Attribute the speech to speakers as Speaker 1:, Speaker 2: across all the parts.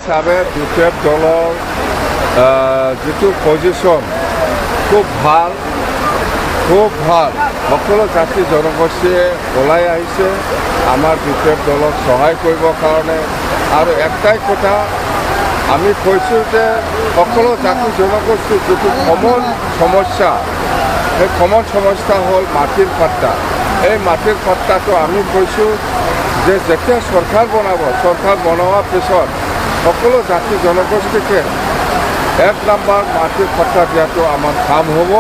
Speaker 1: হিচাপে বিজেপি দলৰ যিটো পজিশ্যন খুব ভাল সকলো জাতি জনগোষ্ঠীয়ে ওলাই আহিছে আমাৰ বিজেপি দলক সহায় কৰিবৰ কাৰণে। আৰু একটাই কথা আমি কৈছোঁ যে সকলো জাতি জনগোষ্ঠীৰ যিটো কমন সমস্যা, সেই কমন সমস্যা হ'ল মাটিৰ পাট্টা। এই মাটিৰ পাট্টাটো আমি কৈছোঁ যে যেতিয়া চৰকাৰ বনোৱাৰ পিছত সকলো জাতি জনগোষ্ঠীকে 1 নম্বৰ মাটিৰ পাট্টা দিয়াটো আমাৰ কাম হ'ব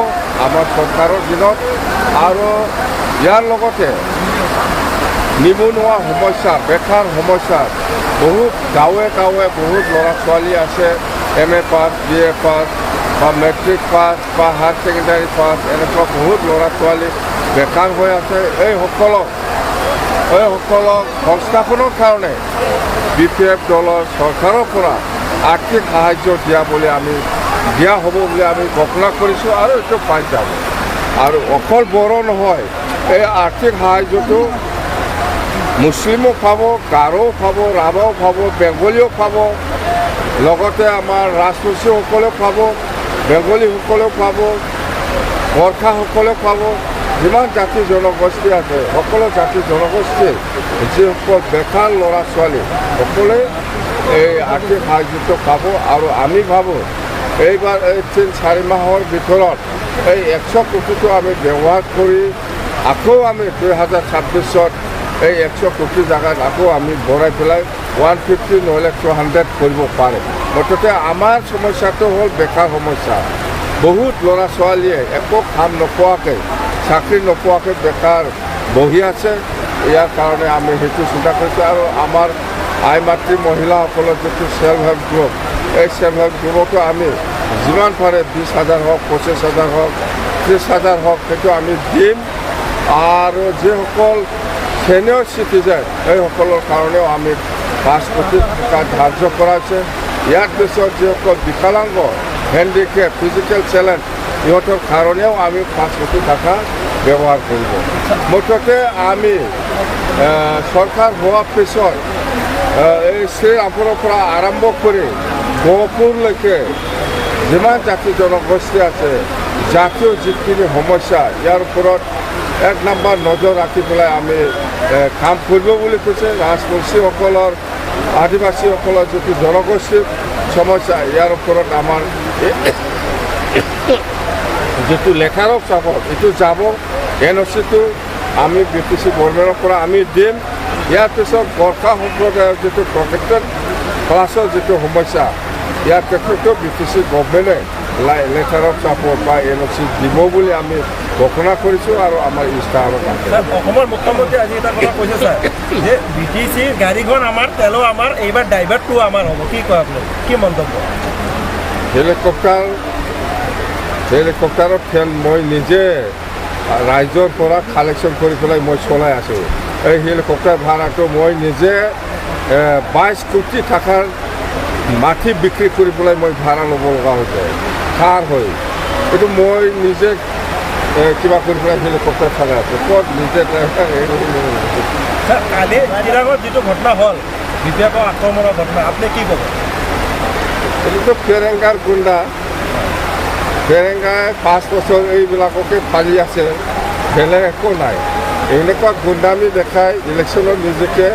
Speaker 1: আমাৰ চৰকাৰৰ দিনত। আৰু ইয়াৰ লগতে নিবনুৱা সমস্যা, বেকাৰ সমস্যা, বহুত গাঁৱে বহুত ল'ৰা ছোৱালী আছে MA পাছ, BA পাছ বা মেট্ৰিক পাছ বা হায়াৰ ছেকেণ্ডাৰী পাছ, এনেকুৱা বহুত ল'ৰা ছোৱালী বেকাৰ হৈ আছে। এইসকলক সংস্থাপনৰ কাৰণে BPF দলৰ চৰকাৰৰ পৰা আৰ্থিক সাহায্য দিয়া হ'ব বুলি আমি ঘোষণা কৰিছোঁ আৰু এইটো পাই যাব। আৰু অকল বড়ো নহয়, এই আৰ্থিক সাহায্যটো মুছলিমো পাব, গাৰোও পাব, ৰাভাও পাব, বেংগলীও পাব, লগতে আমাৰ ৰাজবংশীসকলেও পাব, বেংগলীসকলেও পাব, গোৰ্খাসকলেও পাব। যিমান জাতি জনগোষ্ঠী আছে সকলো জাতি জনগোষ্ঠীৰ যিসকল বেকাৰ ল'ৰা ছোৱালী সকলোৱে এই আৰ্থিক সাহায্যটো পাব। আৰু আমি ভাবোঁ এইবাৰ এই 3-4 মাহৰ ভিতৰত এই 100 কোটিটো আমি ব্যৱহাৰ কৰি আকৌ আমি 2026ত এই 100 কোটি জেগাত আকৌ আমি বঢ়াই পেলাই 150 নহ'লে 200 কৰিব পাৰে। মুঠতে আমাৰ সমস্যাটো হ'ল বেকাৰ সমস্যা। বহুত ল'ৰা ছোৱালীয়ে একো কাম নোপোৱাকৈ, চাকৰি নোপোৱাকৈ বেকাৰ বহি আছে। ইয়াৰ কাৰণে আমি সেইটো চিন্তা কৰিছোঁ। আৰু আমাৰ আই মাতৃ মহিলাসকলৰ যিটো ছেল্ফ হেল্প গ্ৰুপ, এই ছেল্ফ হেল্প গ্ৰুপতো আমি যিমান পাৰে 20,000 হওক, 25,000 হওক, 30,000 হওক, সেইটো আমি দিম। আৰু যিসকল ছিনিয়ৰ চিটিজেন এইসকলৰ কাৰণেও আমি 5 কোটি টকা ধাৰ্য কৰা হৈছে। ইয়াৰ পিছত যিসকল বিকলাংগ, হেণ্ডিকেপ, ফিজিকেল চেলেঞ্জ, ইহঁতৰ কাৰণেও আমি 5 কোটি টকা ব্যৱহাৰ কৰিব। মুঠতে আমি চৰকাৰ হোৱাৰ পিছত এই শ্ৰীৰামপুৰৰ পৰা আৰম্ভ কৰি গহপুৰলৈকে যিমান জাতি জনগোষ্ঠী আছে, জাতীয় যিখিনি সমস্যা, ইয়াৰ ওপৰত 1 নম্বৰ নজৰ ৰাখি পেলাই আমি কাম কৰিব বুলি কৈছে। ৰাজবংশীসকলৰ, আদিবাসীসকলৰ যিটো জনগোষ্ঠীৰ সমস্যা, ইয়াৰ ওপৰত আমাৰ যিটো লেটাৰ অফ ছাপৰ্ট এইটো যাব। NOC-টো আমি BTC গভৰ্ণমেণ্টৰ পৰা আমি দিম। ইয়াৰ পিছত গোৰ্খা সম্প্ৰদায়ৰ যিটো প্ৰটেক্টেড ক্লাছৰ যিটো সমস্যা, ইয়াৰ ক্ষেত্ৰতো BTC গভৰ্ণমেণ্টে লেটাৰ অফ ছাপৰ্ট বা NOC দিব বুলি আমি ঘোষণা কৰিছোঁ আৰু আমাৰ ইস্তাহাৰত আছে।
Speaker 2: অসমৰ মুখ্যমন্ত্ৰী আজি এটা কথা কৈছে ছাৰ, যে BTC গাড়ীখন আমাৰ, তেলো আমাৰ, এইবাৰ ড্ৰাইভাৰটো আমাৰ হ'ব। কি কয় আপুনি, কি মন্তব্য? হেলিকপ্টাৰৰ ফেন মই নিজে ৰাইজৰ পৰা কালেকশ্যন কৰি পেলাই মই চলাই আছোঁ। এই হেলিকপ্টাৰ ভাড়াটো মই নিজে 22 কোটি টকাৰ মাটি বিক্ৰী কৰি পেলাই মই ভাড়া ল'ব লগা হৈছে কাৰ হৈ। এইটো মই নিজে কিবা কৰি পেলাই হেলিকপ্টাৰ চলাই আছোঁ। ক'ত নিজে ড্ৰাইভাৰ কালি চিৰাঙত যিটো ঘটনা হ'ল, BPF আক্ৰমণৰ ঘটনা, আপুনি কি ক'ব?
Speaker 1: এইটোতো ফেৰেংগাৰ গুণ্ডা। ফেৰেংগাই 5 বছৰ এইবিলাককে পালি আছে, বেলেগ একো নাই। এনেকুৱা গুণ্ডামি দেখাই ইলেকশ্যনত নিজকে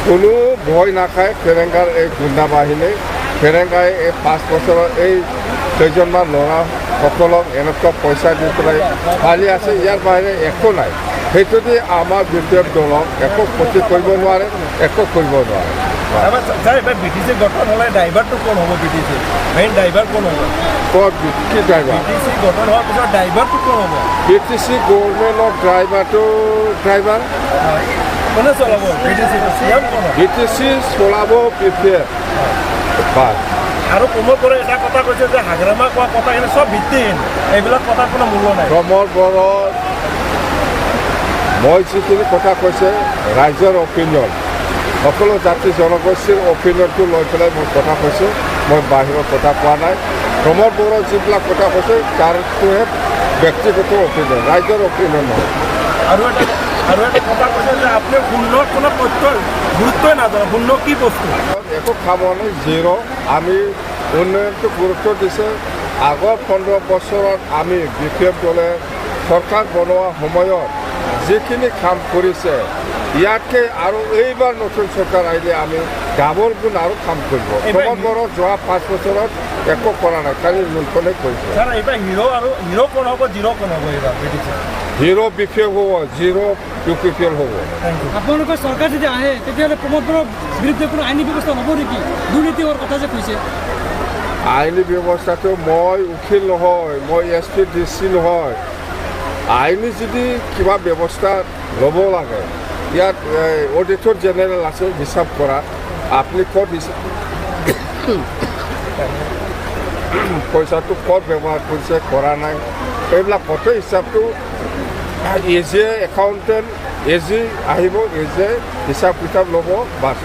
Speaker 1: কোনো ভয় নাখায় ফেৰেংগাৰ এই গুণ্ডা বাহিনী। ফেৰেংগাই এই 5 বছৰৰ এই কেইজনমান ল'ৰাসকলক এনেকুৱা পইচা দি পেলাই পালি আছে, ইয়াৰ বাহিৰে একো নাই। সেইটো দি আমাৰ BPF দলক একো ক্ষতি কৰিব নোৱাৰে, একো কৰিব নোৱাৰে।
Speaker 2: BTC গঠন হ'লে ড্ৰাইভাৰটো কোন হ'ব? BTC মেইন ড্ৰাইভাৰ কোন হ'ব?
Speaker 1: ক'ত কি ড্ৰাইভাৰ?
Speaker 2: BTC গঠন হোৱাৰ পিছত ড্ৰাইভাৰটো কোন হ'ব?
Speaker 1: BTC গভৰ্ণমেণ্টৰ ড্ৰাইভাৰ
Speaker 2: কোনে চলাব?
Speaker 1: BTC চলাব BPF বাছ।
Speaker 2: আৰু কোনোৰ পৰা এটা কথা কৈছে যে হাগ্ৰামা কোৱা কথাখিনি চব ভিত্তিহীন, এইবিলাক কথাৰ কোনো মূল্য নাই। প্ৰমোদ বড়োৰ
Speaker 1: মই যিখিনি কথা কৈছে ৰাইজৰ অপিনিয়ন, সকলো জাতি জনগোষ্ঠীৰ অপিনিয়নটো লৈ পেলাই মই কথা কৈছোঁ। মই বাহিৰৰ কথা কোৱা নাই। প্ৰমোদ বড়ো যিবিলাক কথা কৈছে তাৰটোহে ব্যক্তিগত অপিনিয়ন, ৰাইজৰ অপিনিয়ন নহয়।
Speaker 2: আৰু এটা কথা কৈছে যে আপুনি শূন্যৰ কোনো তথ্য গুৰুত্বই নাজানে, শূন্য কি বস্তু। একো কাম হোৱা নাই জিৰ' আমি উন্নয়নটো গুৰুত্ব দিছে আগৰ 15 বছৰত আমি BPF দলে চৰকাৰ বনোৱা সময়ত যিখিনি কাম কৰিছে ইয়াতকৈ আৰু এইবাৰ নতুন চৰকাৰ আহিলে আমি ডাবল গুণ আৰু কাম কৰিব সমগ্ৰ যোৱা 5 বছৰত একো কৰা নাই খালি লুণ্ঠনে কৰিছে হিৰ' BPF হ'ব জিৰ' UPPL হ'ব
Speaker 3: আপোনালোকৰ চৰকাৰ যদি আহে তেতিয়াহ'লে প্ৰমোদ বড়োৰ বিৰুদ্ধে কোনো আইনী ব্যৱস্থা হ'ব নেকি দুৰ্নীতি হোৱাৰ কথা যে কৈছে
Speaker 2: আইনী ব্যৱস্থাটো মই উকিল নহয় মই SP DC নহয় আইনী যদি কিবা ব্যৱস্থা ল'ব লাগে ইয়াত অডিটৰ জেনেৰেল আছে হিচাপ কৰা আপুনি ক'ত পইচাটো ক'ত ব্যৱহাৰ কৰিছে কৰা নাই এইবিলাক গোটেই হিচাপটো এজিয়ে একাউণ্টেণ্ট এজি আহিব এজিয়ে হিচাপ কিতাপ ল'ব বাছ